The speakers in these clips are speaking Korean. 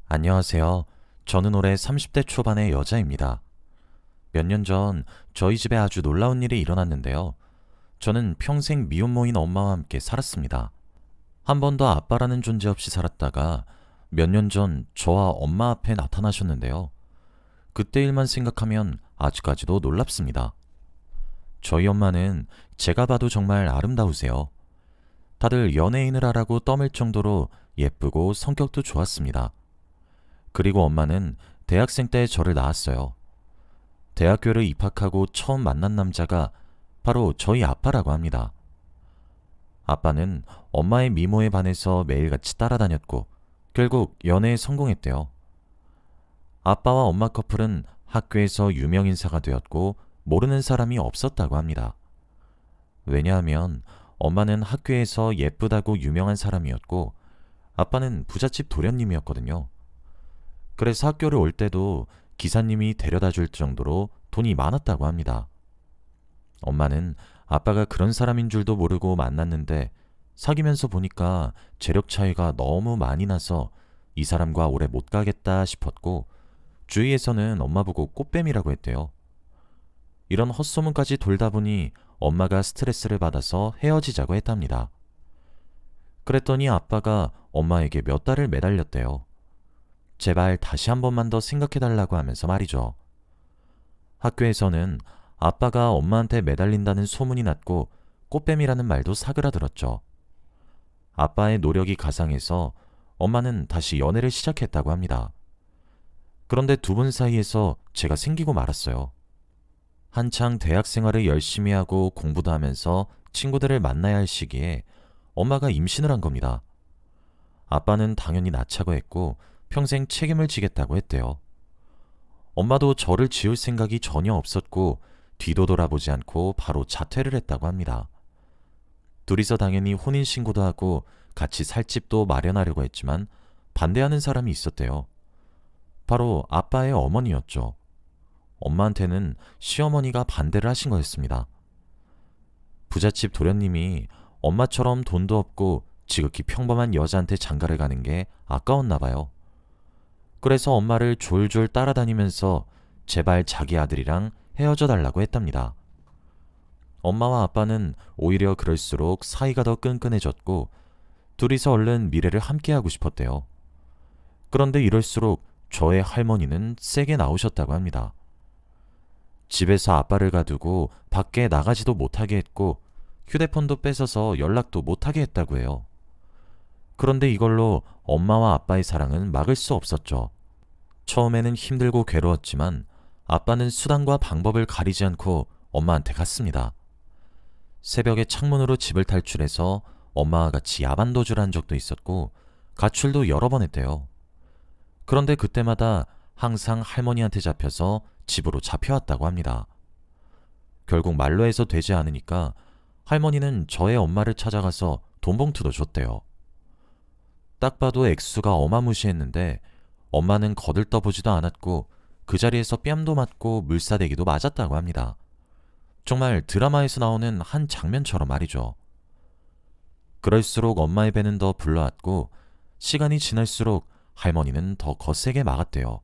안녕하세요. 저는 올해 30대 초반의 여자입니다. 몇 년 전 저희 집에 아주 놀라운 일이 일어났는데요. 저는 평생 미혼모인 엄마와 함께 살았습니다. 한 번도 아빠라는 존재 없이 살았다가 몇 년 전 저와 엄마 앞에 나타나셨는데요. 그때 일만 생각하면 아직까지도 놀랍습니다. 저희 엄마는 제가 봐도 정말 아름다우세요. 다들 연예인을 하라고 떠밀 정도로 예쁘고 성격도 좋았습니다. 그리고 엄마는 대학생 때 저를 낳았어요. 대학교를 입학하고 처음 만난 남자가 바로 저희 아빠라고 합니다. 아빠는 엄마의 미모에 반해서 매일같이 따라다녔고 결국 연애에 성공했대요. 아빠와 엄마 커플은 학교에서 유명 인사가 되었고 모르는 사람이 없었다고 합니다. 왜냐하면 엄마는 학교에서 예쁘다고 유명한 사람이었고 아빠는 부잣집 도련님이었거든요. 그래서 학교를 올 때도 기사님이 데려다 줄 정도로 돈이 많았다고 합니다. 엄마는 아빠가 그런 사람인 줄도 모르고 만났는데 사귀면서 보니까 재력 차이가 너무 많이 나서 이 사람과 오래 못 가겠다 싶었고 주위에서는 엄마 보고 꽃뱀이라고 했대요. 이런 헛소문까지 돌다 보니 엄마가 스트레스를 받아서 헤어지자고 했답니다. 그랬더니 아빠가 엄마에게 몇 달을 매달렸대요. 제발 다시 한 번만 더 생각해달라고 하면서 말이죠. 학교에서는 아빠가 엄마한테 매달린다는 소문이 났고 꽃뱀이라는 말도 사그라들었죠. 아빠의 노력이 가상해서 엄마는 다시 연애를 시작했다고 합니다. 그런데 두 분 사이에서 제가 생기고 말았어요. 한창 대학 생활을 열심히 하고 공부도 하면서 친구들을 만나야 할 시기에 엄마가 임신을 한 겁니다. 아빠는 당연히 낳자고 했고 평생 책임을 지겠다고 했대요. 엄마도 저를 지울 생각이 전혀 없었고 뒤도 돌아보지 않고 바로 자퇴를 했다고 합니다. 둘이서 당연히 혼인신고도 하고 같이 살 집도 마련하려고 했지만 반대하는 사람이 있었대요. 바로 아빠의 어머니였죠. 엄마한테는 시어머니가 반대를 하신 거였습니다. 부잣집 도련님이 엄마처럼 돈도 없고 지극히 평범한 여자한테 장가를 가는 게 아까웠나 봐요. 그래서 엄마를 졸졸 따라다니면서 제발 자기 아들이랑 헤어져 달라고 했답니다. 엄마와 아빠는 오히려 그럴수록 사이가 더 끈끈해졌고 둘이서 얼른 미래를 함께하고 싶었대요. 그런데 이럴수록 저의 할머니는 세게 나오셨다고 합니다. 집에서 아빠를 가두고 밖에 나가지도 못하게 했고 휴대폰도 뺏어서 연락도 못하게 했다고 해요. 그런데 이걸로 엄마와 아빠의 사랑은 막을 수 없었죠. 처음에는 힘들고 괴로웠지만 아빠는 수단과 방법을 가리지 않고 엄마한테 갔습니다. 새벽에 창문으로 집을 탈출해서 엄마와 같이 야반도주를 한 적도 있었고 가출도 여러 번 했대요. 그런데 그때마다 항상 할머니한테 잡혀서 집으로 잡혀왔다고 합니다. 결국 말로 해서 되지 않으니까 할머니는 저의 엄마를 찾아가서 돈봉투도 줬대요. 딱 봐도 액수가 어마무시했는데 엄마는 거들떠보지도 않았고 그 자리에서 뺨도 맞고 물사대기도 맞았다고 합니다. 정말 드라마에서 나오는 한 장면처럼 말이죠. 그럴수록 엄마의 배는 더 불러왔고 시간이 지날수록 할머니는 더 거세게 막았대요.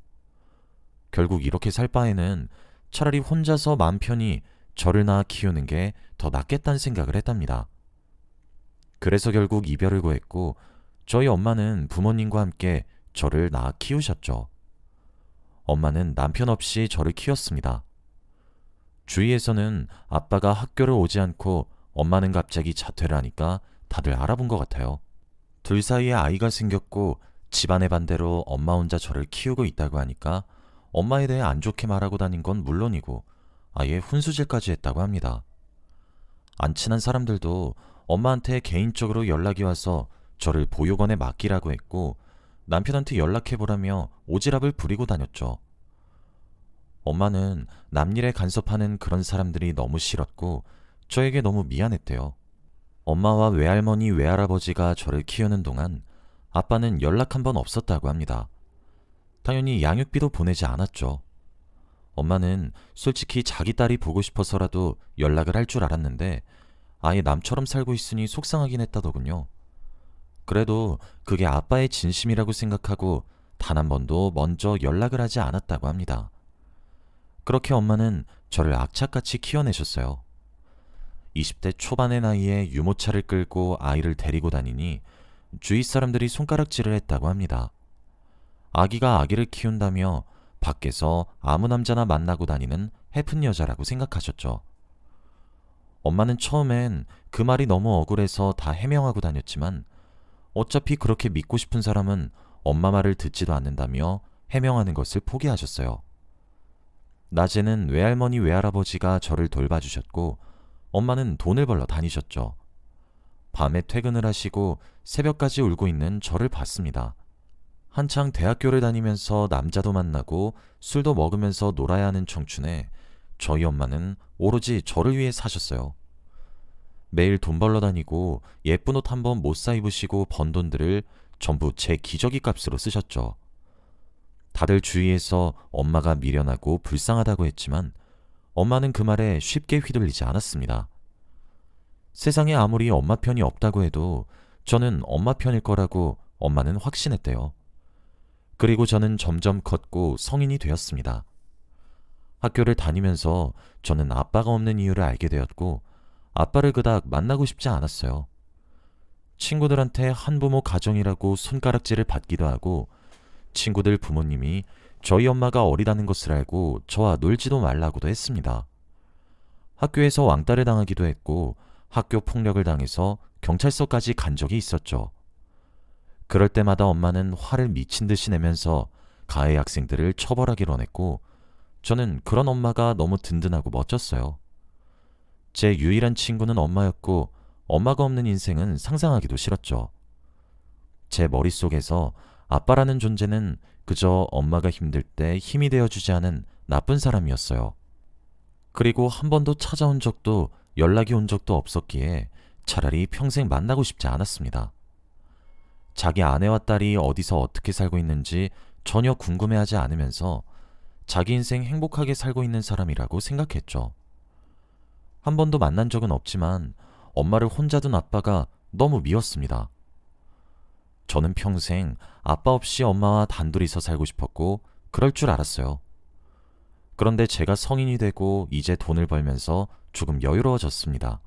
결국 이렇게 살 바에는 차라리 혼자서 맘 편히 저를 낳아 키우는 게 더 낫겠다는 생각을 했답니다. 그래서 결국 이별을 고했고 저희 엄마는 부모님과 함께 저를 낳아 키우셨죠. 엄마는 남편 없이 저를 키웠습니다. 주위에서는 아빠가 학교를 오지 않고 엄마는 갑자기 자퇴를 하니까 다들 알아본 것 같아요. 둘 사이에 아이가 생겼고 집안의 반대로 엄마 혼자 저를 키우고 있다고 하니까 엄마에 대해 안 좋게 말하고 다닌 건 물론이고 아예 훈수질까지 했다고 합니다. 안 친한 사람들도 엄마한테 개인적으로 연락이 와서 저를 보육원에 맡기라고 했고 남편한테 연락해보라며 오지랖을 부리고 다녔죠. 엄마는 남일에 간섭하는 그런 사람들이 너무 싫었고 저에게 너무 미안했대요. 엄마와 외할머니, 외할아버지가 저를 키우는 동안 아빠는 연락 한 번 없었다고 합니다. 당연히 양육비도 보내지 않았죠. 엄마는 솔직히 자기 딸이 보고 싶어서라도 연락을 할 줄 알았는데 아예 남처럼 살고 있으니 속상하긴 했다더군요. 그래도 그게 아빠의 진심이라고 생각하고 단 한 번도 먼저 연락을 하지 않았다고 합니다. 그렇게 엄마는 저를 악착같이 키워내셨어요. 20대 초반의 나이에 유모차를 끌고 아이를 데리고 다니니 주위 사람들이 손가락질을 했다고 합니다. 아기가 아기를 키운다며 밖에서 아무 남자나 만나고 다니는 해픈 여자라고 생각하셨죠. 엄마는 처음엔 그 말이 너무 억울해서 다 해명하고 다녔지만 어차피 그렇게 믿고 싶은 사람은 엄마 말을 듣지도 않는다며 해명하는 것을 포기하셨어요. 낮에는 외할머니 외할아버지가 저를 돌봐주셨고 엄마는 돈을 벌러 다니셨죠. 밤에 퇴근을 하시고 새벽까지 울고 있는 저를 봤습니다. 한창 대학교를 다니면서 남자도 만나고 술도 먹으면서 놀아야 하는 청춘에 저희 엄마는 오로지 저를 위해 사셨어요. 매일 돈 벌러 다니고 예쁜 옷 한 번 못 사 입으시고 번 돈들을 전부 제 기저귀 값으로 쓰셨죠. 다들 주위에서 엄마가 미련하고 불쌍하다고 했지만 엄마는 그 말에 쉽게 휘둘리지 않았습니다. 세상에 아무리 엄마 편이 없다고 해도 저는 엄마 편일 거라고 엄마는 확신했대요. 그리고 저는 점점 컸고 성인이 되었습니다. 학교를 다니면서 저는 아빠가 없는 이유를 알게 되었고 아빠를 그닥 만나고 싶지 않았어요. 친구들한테 한부모 가정이라고 손가락질을 받기도 하고 친구들 부모님이 저희 엄마가 어리다는 것을 알고 저와 놀지도 말라고도 했습니다. 학교에서 왕따를 당하기도 했고 학교 폭력을 당해서 경찰서까지 간 적이 있었죠. 그럴 때마다 엄마는 화를 미친 듯이 내면서 가해 학생들을 처벌하기로 했고 저는 그런 엄마가 너무 든든하고 멋졌어요. 제 유일한 친구는 엄마였고 엄마가 없는 인생은 상상하기도 싫었죠. 제 머릿속에서 아빠라는 존재는 그저 엄마가 힘들 때 힘이 되어주지 않은 나쁜 사람이었어요. 그리고 한 번도 찾아온 적도 연락이 온 적도 없었기에 차라리 평생 만나고 싶지 않았습니다. 자기 아내와 딸이 어디서 어떻게 살고 있는지 전혀 궁금해하지 않으면서 자기 인생 행복하게 살고 있는 사람이라고 생각했죠. 한 번도 만난 적은 없지만 엄마를 혼자 둔 아빠가 너무 미웠습니다. 저는 평생 아빠 없이 엄마와 단둘이서 살고 싶었고 그럴 줄 알았어요. 그런데 제가 성인이 되고 이제 돈을 벌면서 조금 여유로워졌습니다.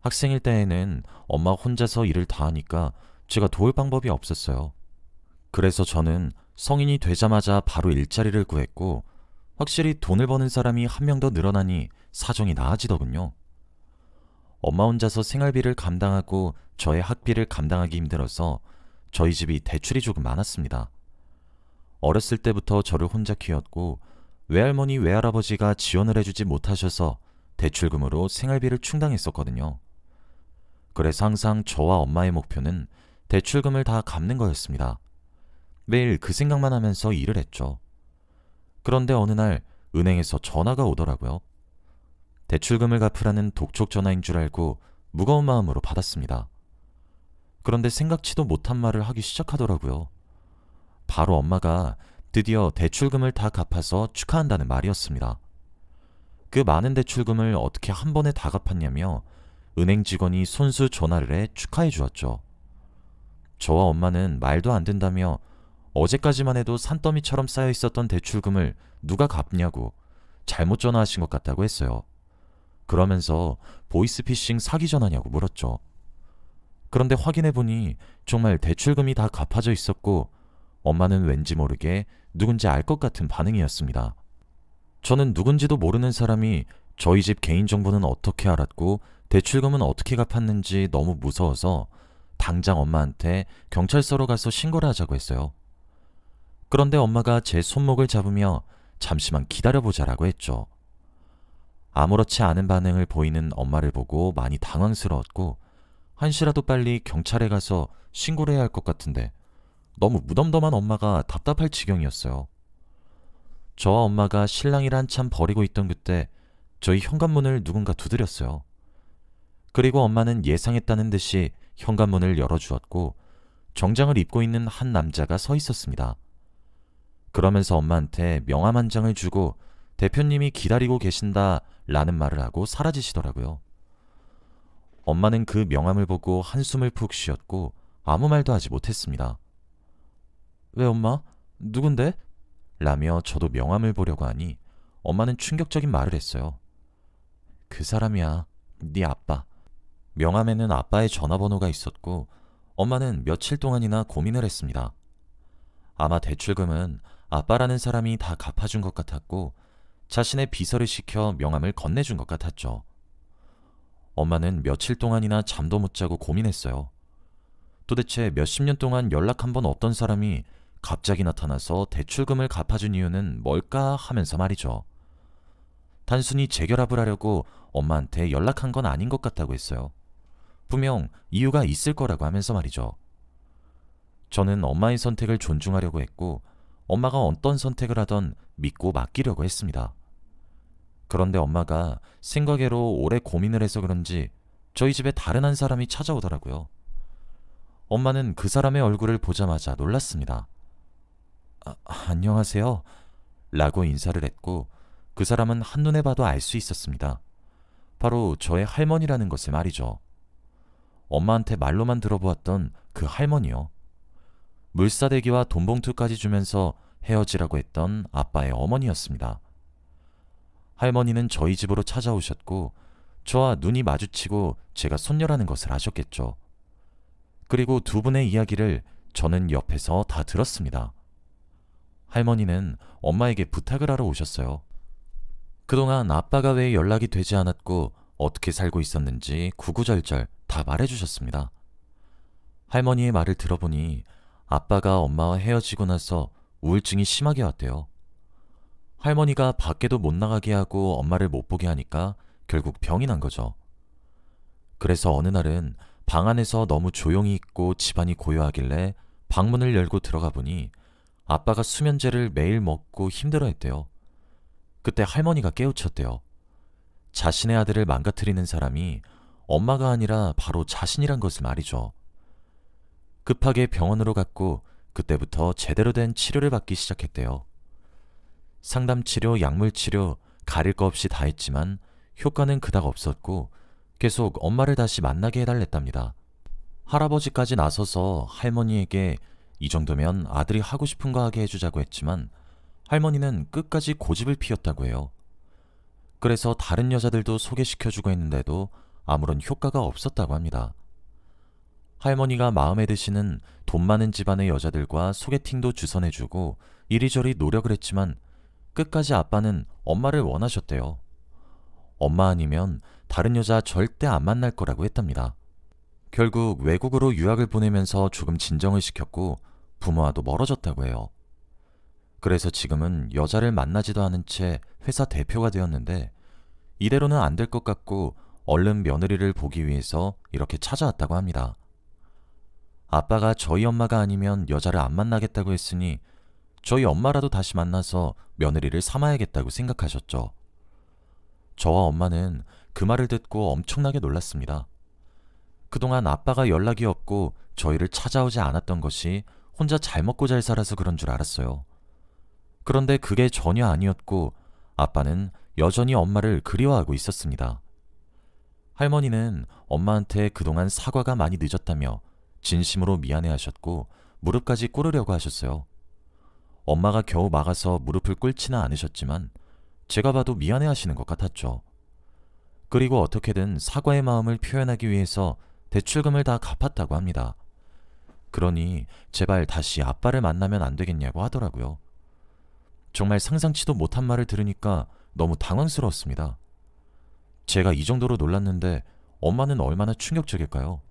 학생일 때에는 엄마 혼자서 일을 다 하니까 제가 도울 방법이 없었어요. 그래서 저는 성인이 되자마자 바로 일자리를 구했고 확실히 돈을 버는 사람이 한 명 더 늘어나니 사정이 나아지더군요. 엄마 혼자서 생활비를 감당하고 저의 학비를 감당하기 힘들어서 저희 집이 대출이 조금 많았습니다. 어렸을 때부터 저를 혼자 키웠고 외할머니 외할아버지가 지원을 해주지 못하셔서 대출금으로 생활비를 충당했었거든요. 그래서 항상 저와 엄마의 목표는 대출금을 다 갚는 거였습니다. 매일 그 생각만 하면서 일을 했죠. 그런데 어느 날 은행에서 전화가 오더라고요. 대출금을 갚으라는 독촉 전화인 줄 알고 무거운 마음으로 받았습니다. 그런데 생각지도 못한 말을 하기 시작하더라고요. 바로 엄마가 드디어 대출금을 다 갚아서 축하한다는 말이었습니다. 그 많은 대출금을 어떻게 한 번에 다 갚았냐며 은행 직원이 손수 전화를 해 축하해 주었죠. 저와 엄마는 말도 안 된다며 어제까지만 해도 산더미처럼 쌓여 있었던 대출금을 누가 갚냐고 잘못 전화하신 것 같다고 했어요. 그러면서 보이스피싱 사기 전화냐고 물었죠. 그런데 확인해보니 정말 대출금이 다 갚아져 있었고 엄마는 왠지 모르게 누군지 알 것 같은 반응이었습니다. 저는 누군지도 모르는 사람이 저희 집 개인정보는 어떻게 알았고 대출금은 어떻게 갚았는지 너무 무서워서 당장 엄마한테 경찰서로 가서 신고를 하자고 했어요. 그런데 엄마가 제 손목을 잡으며 잠시만 기다려보자라고 했죠. 아무렇지 않은 반응을 보이는 엄마를 보고 많이 당황스러웠고 한시라도 빨리 경찰에 가서 신고를 해야 할 것 같은데 너무 무덤덤한 엄마가 답답할 지경이었어요. 저와 엄마가 신랑이를 한참 버리고 있던 그때 저희 현관문을 누군가 두드렸어요. 그리고 엄마는 예상했다는 듯이 현관문을 열어주었고 정장을 입고 있는 한 남자가 서 있었습니다. 그러면서 엄마한테 명함 한 장을 주고 대표님이 기다리고 계신다 라는 말을 하고 사라지시더라고요. 엄마는 그 명함을 보고 한숨을 푹 쉬었고 아무 말도 하지 못했습니다. 왜 엄마? 누군데? 라며 저도 명함을 보려고 하니 엄마는 충격적인 말을 했어요. 그 사람이야. 네 아빠. 명함에는 아빠의 전화번호가 있었고 엄마는 며칠 동안이나 고민을 했습니다. 아마 대출금은 아빠라는 사람이 다 갚아준 것 같았고 자신의 비서를 시켜 명함을 건네준 것 같았죠. 엄마는 며칠 동안이나 잠도 못 자고 고민했어요. 도대체 몇십 년 동안 연락 한 번 없던 사람이 갑자기 나타나서 대출금을 갚아준 이유는 뭘까 하면서 말이죠. 단순히 재결합을 하려고 엄마한테 연락한 건 아닌 것 같다고 했어요. 분명 이유가 있을 거라고 하면서 말이죠. 저는 엄마의 선택을 존중하려고 했고 엄마가 어떤 선택을 하던 믿고 맡기려고 했습니다. 그런데 엄마가 생각외로 오래 고민을 해서 그런지 저희 집에 다른 한 사람이 찾아오더라고요. 엄마는 그 사람의 얼굴을 보자마자 놀랐습니다. 안녕하세요. 라고 인사를 했고 그 사람은 한눈에 봐도 알 수 있었습니다. 바로 저의 할머니라는 것을 말이죠. 엄마한테 말로만 들어보았던 그 할머니요. 물사대기와 돈봉투까지 주면서 헤어지라고 했던 아빠의 어머니였습니다. 할머니는 저희 집으로 찾아오셨고 저와 눈이 마주치고 제가 손녀라는 것을 아셨겠죠. 그리고 두 분의 이야기를 저는 옆에서 다 들었습니다. 할머니는 엄마에게 부탁을 하러 오셨어요. 그동안 아빠가 왜 연락이 되지 않았고 어떻게 살고 있었는지 구구절절 다 말해주셨습니다. 할머니의 말을 들어보니 아빠가 엄마와 헤어지고 나서 우울증이 심하게 왔대요. 할머니가 밖에도 못 나가게 하고 엄마를 못 보게 하니까 결국 병이 난 거죠. 그래서 어느 날은 방 안에서 너무 조용히 있고 집안이 고요하길래 방문을 열고 들어가 보니 아빠가 수면제를 매일 먹고 힘들어했대요. 그때 할머니가 깨우쳤대요. 자신의 아들을 망가뜨리는 사람이 엄마가 아니라 바로 자신이란 것을 말이죠. 급하게 병원으로 갔고 그때부터 제대로 된 치료를 받기 시작했대요. 상담치료, 약물치료, 가릴 거 없이 다 했지만 효과는 그닥 없었고 계속 엄마를 다시 만나게 해달랬답니다. 할아버지까지 나서서 할머니에게 이 정도면 아들이 하고 싶은 거 하게 해주자고 했지만 할머니는 끝까지 고집을 피웠다고 해요. 그래서 다른 여자들도 소개시켜주고 했는데도 아무런 효과가 없었다고 합니다. 할머니가 마음에 드시는 돈 많은 집안의 여자들과 소개팅도 주선해주고 이리저리 노력을 했지만 끝까지 아빠는 엄마를 원하셨대요. 엄마 아니면 다른 여자 절대 안 만날 거라고 했답니다. 결국 외국으로 유학을 보내면서 조금 진정을 시켰고 부모와도 멀어졌다고 해요. 그래서 지금은 여자를 만나지도 않은 채 회사 대표가 되었는데 이대로는 안 될 것 같고 얼른 며느리를 보기 위해서 이렇게 찾아왔다고 합니다. 아빠가 저희 엄마가 아니면 여자를 안 만나겠다고 했으니 저희 엄마라도 다시 만나서 며느리를 삼아야겠다고 생각하셨죠. 저와 엄마는 그 말을 듣고 엄청나게 놀랐습니다. 그동안 아빠가 연락이 없고 저희를 찾아오지 않았던 것이 혼자 잘 먹고 잘 살아서 그런 줄 알았어요. 그런데 그게 전혀 아니었고 아빠는 여전히 엄마를 그리워하고 있었습니다. 할머니는 엄마한테 그동안 사과가 많이 늦었다며 진심으로 미안해하셨고 무릎까지 꿇으려고 하셨어요. 엄마가 겨우 막아서 무릎을 꿇지는 않으셨지만 제가 봐도 미안해하시는 것 같았죠. 그리고 어떻게든 사과의 마음을 표현하기 위해서 대출금을 다 갚았다고 합니다. 그러니 제발 다시 아빠를 만나면 안 되겠냐고 하더라고요. 정말 상상치도 못한 말을 들으니까 너무 당황스러웠습니다. 제가 이 정도로 놀랐는데 엄마는 얼마나 충격적일까요?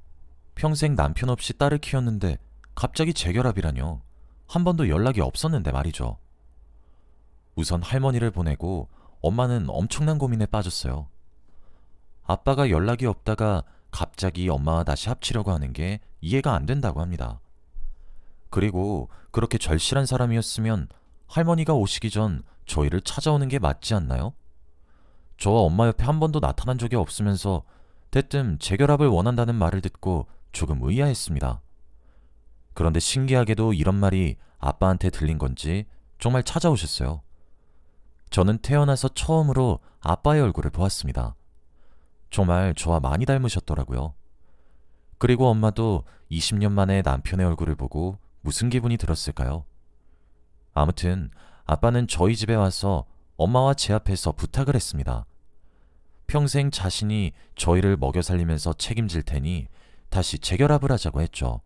평생 남편 없이 딸을 키웠는데 갑자기 재결합이라뇨. 한 번도 연락이 없었는데 말이죠. 우선 할머니를 보내고 엄마는 엄청난 고민에 빠졌어요. 아빠가 연락이 없다가 갑자기 엄마와 다시 합치려고 하는 게 이해가 안 된다고 합니다. 그리고 그렇게 절실한 사람이었으면 할머니가 오시기 전 저희를 찾아오는 게 맞지 않나요? 저와 엄마 옆에 한 번도 나타난 적이 없으면서 대뜸 재결합을 원한다는 말을 듣고 조금 의아했습니다. 그런데 신기하게도 이런 말이 아빠한테 들린 건지 정말 찾아오셨어요. 저는 태어나서 처음으로 아빠의 얼굴을 보았습니다. 정말 저와 많이 닮으셨더라고요. 그리고 엄마도 20년 만에 남편의 얼굴을 보고 무슨 기분이 들었을까요? 아무튼 아빠는 저희 집에 와서 엄마와 제 앞에서 부탁을 했습니다. 평생 자신이 저희를 먹여 살리면서 책임질 테니 다시 재결합을 하자고 했죠.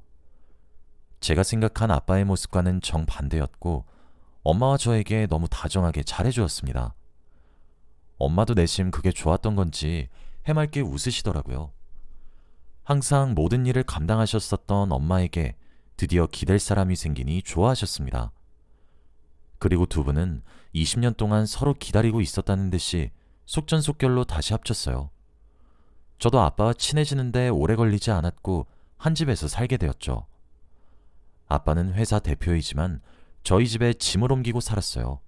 제가 생각한 아빠의 모습과는 정반대였고 엄마와 저에게 너무 다정하게 잘해주었습니다. 엄마도 내심 그게 좋았던 건지 해맑게 웃으시더라고요. 항상 모든 일을 감당하셨었던 엄마에게 드디어 기댈 사람이 생기니 좋아하셨습니다. 그리고 두 분은 20년 동안 서로 기다리고 있었다는 듯이 속전속결로 다시 합쳤어요. 저도 아빠와 친해지는데 오래 걸리지 않았고 한 집에서 살게 되었죠. 아빠는 회사 대표이지만 저희 집에 짐을 옮기고 살았어요.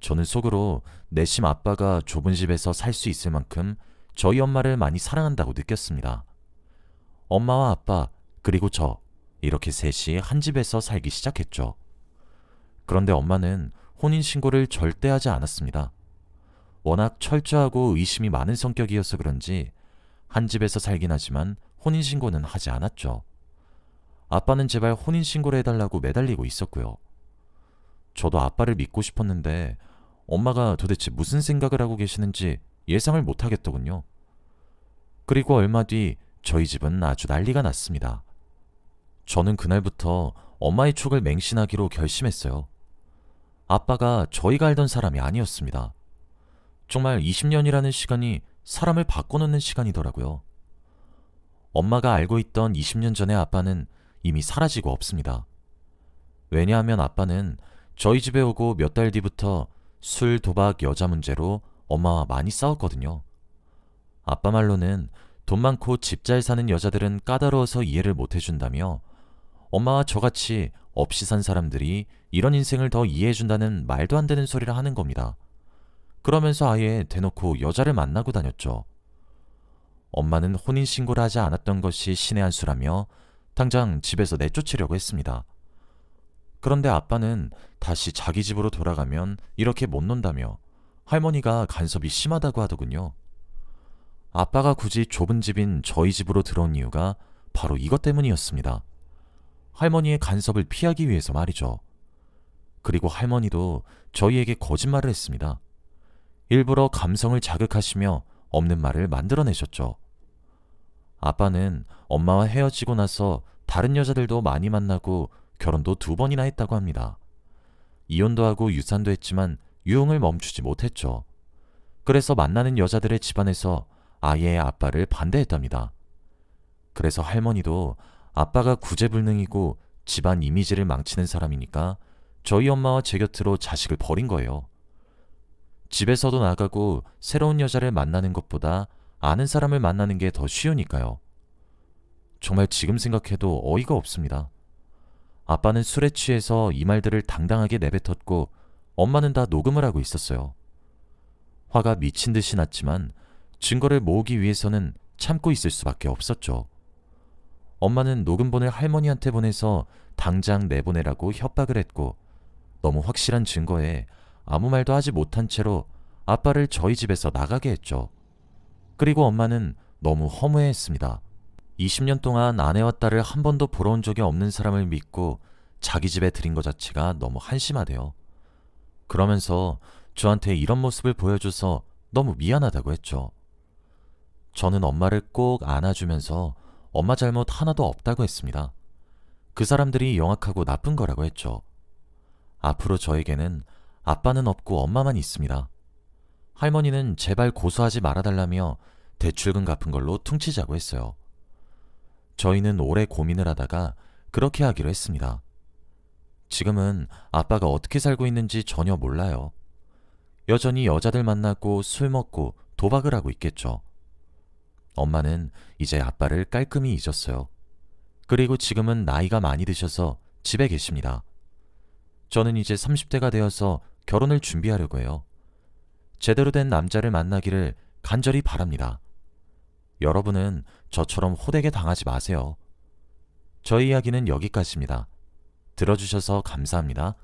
저는 속으로 내심 아빠가 좁은 집에서 살 수 있을 만큼 저희 엄마를 많이 사랑한다고 느꼈습니다. 엄마와 아빠, 그리고 저, 이렇게 셋이 한 집에서 살기 시작했죠. 그런데 엄마는 혼인신고를 절대 하지 않았습니다. 워낙 철저하고 의심이 많은 성격이어서 그런지 한 집에서 살긴 하지만 혼인신고는 하지 않았죠. 아빠는 제발 혼인신고를 해달라고 매달리고 있었고요. 저도 아빠를 믿고 싶었는데 엄마가 도대체 무슨 생각을 하고 계시는지 예상을 못하겠더군요. 그리고 얼마 뒤 저희 집은 아주 난리가 났습니다. 저는 그날부터 엄마의 촉을 맹신하기로 결심했어요. 아빠가 저희가 알던 사람이 아니었습니다. 정말 20년이라는 시간이 사람을 바꿔놓는 시간이더라고요. 엄마가 알고 있던 20년 전의 아빠는 이미 사라지고 없습니다. 왜냐하면 아빠는 저희 집에 오고 몇 달 뒤부터 술, 도박, 여자 문제로 엄마와 많이 싸웠거든요. 아빠 말로는 돈 많고 집 잘 사는 여자들은 까다로워서 이해를 못 해준다며 엄마와 저같이 없이 산 사람들이 이런 인생을 더 이해해준다는 말도 안 되는 소리를 하는 겁니다. 그러면서 아예 대놓고 여자를 만나고 다녔죠. 엄마는 혼인신고를 하지 않았던 것이 신의 한 수라며 당장 집에서 내쫓으려고 했습니다. 그런데 아빠는 다시 자기 집으로 돌아가면 이렇게 못 논다며 할머니가 간섭이 심하다고 하더군요. 아빠가 굳이 좁은 집인 저희 집으로 들어온 이유가 바로 이것 때문이었습니다. 할머니의 간섭을 피하기 위해서 말이죠. 그리고 할머니도 저희에게 거짓말을 했습니다. 일부러 감성을 자극하시며 없는 말을 만들어내셨죠. 아빠는 엄마와 헤어지고 나서 다른 여자들도 많이 만나고 결혼도 2번이나 했다고 합니다. 이혼도 하고 유산도 했지만 유흥을 멈추지 못했죠. 그래서 만나는 여자들의 집안에서 아예 아빠를 반대했답니다. 그래서 할머니도 아빠가 구제불능이고 집안 이미지를 망치는 사람이니까 저희 엄마와 제 곁으로 자식을 버린 거예요. 집에서도 나가고 새로운 여자를 만나는 것보다 아는 사람을 만나는 게 더 쉬우니까요. 정말 지금 생각해도 어이가 없습니다. 아빠는 술에 취해서 이 말들을 당당하게 내뱉었고 엄마는 다 녹음을 하고 있었어요. 화가 미친 듯이 났지만 증거를 모으기 위해서는 참고 있을 수밖에 없었죠. 엄마는 녹음본을 할머니한테 보내서 당장 내보내라고 협박을 했고 너무 확실한 증거에 아무 말도 하지 못한 채로 아빠를 저희 집에서 나가게 했죠. 그리고 엄마는 너무 허무해했습니다. 20년 동안 아내와 딸을 한 번도 보러 온 적이 없는 사람을 믿고 자기 집에 들인 것 자체가 너무 한심하대요. 그러면서 저한테 이런 모습을 보여줘서 너무 미안하다고 했죠. 저는 엄마를 꼭 안아주면서 엄마 잘못 하나도 없다고 했습니다. 그 사람들이 영악하고 나쁜 거라고 했죠. 앞으로 저에게는 아빠는 없고 엄마만 있습니다. 할머니는 제발 고소하지 말아달라며 대출금 갚은 걸로 퉁치자고 했어요. 저희는 오래 고민을 하다가 그렇게 하기로 했습니다. 지금은 아빠가 어떻게 살고 있는지 전혀 몰라요. 여전히 여자들 만나고 술 먹고 도박을 하고 있겠죠. 엄마는 이제 아빠를 깔끔히 잊었어요. 그리고 지금은 나이가 많이 드셔서 집에 계십니다. 저는 이제 30대가 되어서 결혼을 준비하려고 해요. 제대로 된 남자를 만나기를 간절히 바랍니다. 여러분은 저처럼 호되게 당하지 마세요. 저희 이야기는 여기까지입니다. 들어주셔서 감사합니다.